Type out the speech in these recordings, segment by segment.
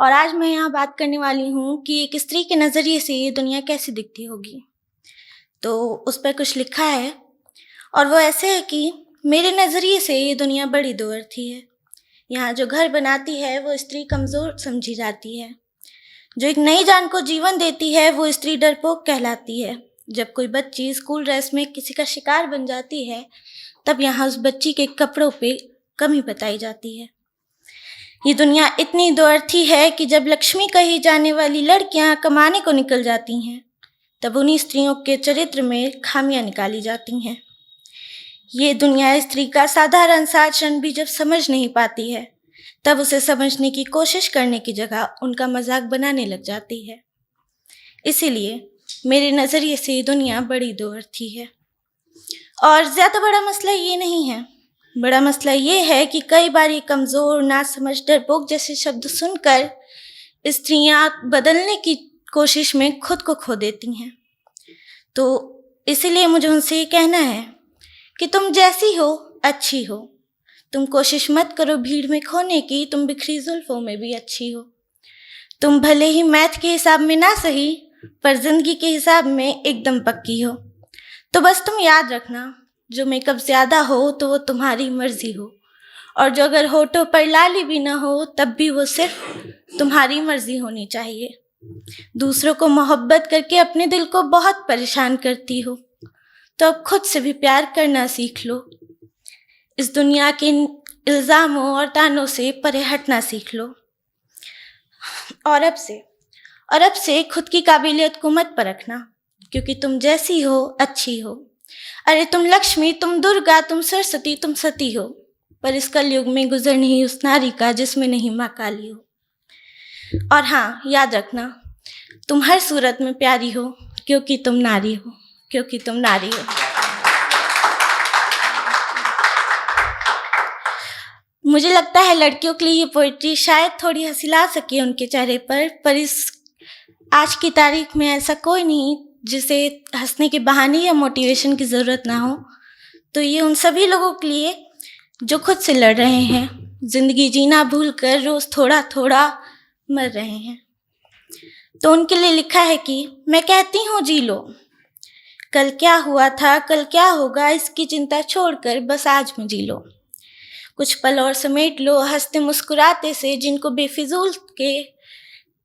और आज मैं यहाँ बात करने वाली हूँ कि एक स्त्री के नज़रिए से ये दुनिया कैसी दिखती होगी। तो उस पर कुछ लिखा है और वो ऐसे है कि मेरे नज़रिए से ये दुनिया बड़ी दोअर्थी है। यहाँ जो घर बनाती है वो स्त्री कमज़ोर समझी जाती है। जो एक नई जान को जीवन देती है वो स्त्री डरपोक कहलाती है। जब कोई बच्ची स्कूल ड्रेस में किसी का शिकार बन जाती है तब यहाँ उस बच्ची के कपड़ों पे कमी बताई जाती है। ये दुनिया इतनी दोअर्थी है कि जब लक्ष्मी कही जाने वाली लड़कियां कमाने को निकल जाती हैं तब उन्हीं स्त्रियों के चरित्र में खामियां निकाली जाती हैं। ये दुनिया स्त्री का साधारण सा आचरण भी जब समझ नहीं पाती है तब उसे समझने की कोशिश करने की जगह उनका मजाक बनाने लग जाती है। इसीलिए मेरे नज़रिए से ये दुनिया बड़ी दोअर्थी है। और ज़्यादा बड़ा मसला ये नहीं है, बड़ा मसला ये है कि कई बार ये कमज़ोर, नासमझ, डरपोक जैसे शब्द सुनकर स्त्रियां बदलने की कोशिश में खुद को खो देती हैं। तो इसीलिए मुझे उनसे ये कहना है कि तुम जैसी हो अच्छी हो। तुम कोशिश मत करो भीड़ में खोने की, तुम बिखरी जुल्फों में भी अच्छी हो। तुम भले ही मैथ के हिसाब में ना सही पर जिंदगी के हिसाब में एकदम पक्की हो। तो बस तुम याद रखना, जो मेकअप ज़्यादा हो तो वो तुम्हारी मर्जी हो, और जो अगर होठों पर लाली भी ना हो तब भी वो सिर्फ तुम्हारी मर्जी होनी चाहिए। दूसरों को मोहब्बत करके अपने दिल को बहुत परेशान करती हो, तो अब खुद से भी प्यार करना सीख लो। इस दुनिया के इल्ज़ामों और तानों से परे हटना सीख लो। और अब से खुद की काबिलियत को मत परखना, क्योंकि तुम जैसी हो अच्छी हो। अरे तुम लक्ष्मी, तुम दुर्गा, तुम सरस्वती, तुम सती हो, पर इस कलयुग में गुजर नहीं उस नारी का जिसमें नहीं माँ काली हो। और हाँ, याद रखना, तुम हर सूरत में प्यारी हो, क्योंकि तुम नारी हो, क्योंकि तुम नारी हो। मुझे लगता है लड़कियों के लिए ये पोइट्री शायद थोड़ी हंसी ला सके उनके चेहरे पर इस आज की तारीख में ऐसा कोई नहीं जिसे हंसने के बहाने या मोटिवेशन की ज़रूरत ना हो। तो ये उन सभी लोगों के लिए जो खुद से लड़ रहे हैं, ज़िंदगी जीना भूलकर रोज़ थोड़ा थोड़ा मर रहे हैं। तो उनके लिए लिखा है कि मैं कहती हूँ जी लो, कल क्या हुआ था कल क्या होगा इसकी चिंता छोड़कर बस आज में जी लो। कुछ पल और समेट लो हंसते मुस्कुराते से, जिनको बेफिजूल के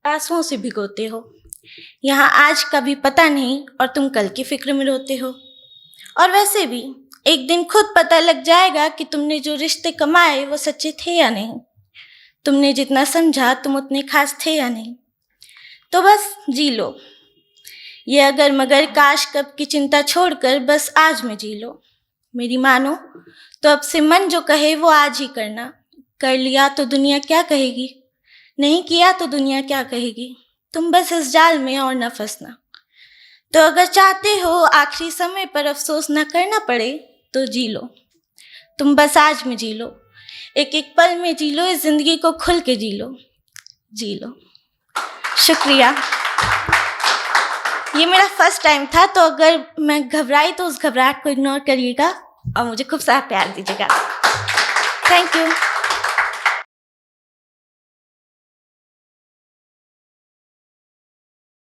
आंसुओं से भिगोते हो। यहाँ आज का भी पता नहीं और तुम कल की फिक्र में रोते हो। और वैसे भी एक दिन खुद पता लग जाएगा कि तुमने जो रिश्ते कमाए वो सच्चे थे या नहीं। तुमने जितना समझा तुम उतने खास थे या नहीं। तो बस जी लो, ये अगर मगर काश कब की चिंता छोड़कर बस आज में जी लो। मेरी मानो तो अब से मन जो कहे वो आज ही करना। कर लिया तो दुनिया क्या कहेगी, नहीं किया तो दुनिया क्या कहेगी। तुम बस इस जाल में और न फंसना। तो अगर चाहते हो आखिरी समय पर अफसोस न करना पड़े तो जी लो। तुम बस आज में जी लो, एक एक पल में जी लो, इस जिंदगी को खुल के जी लो। शुक्रिया। ये मेरा फर्स्ट टाइम था, तो अगर मैं घबराई तो उस घबराहट को इग्नोर करिएगा और मुझे खूब सारा प्यार दीजिएगा। Thank you.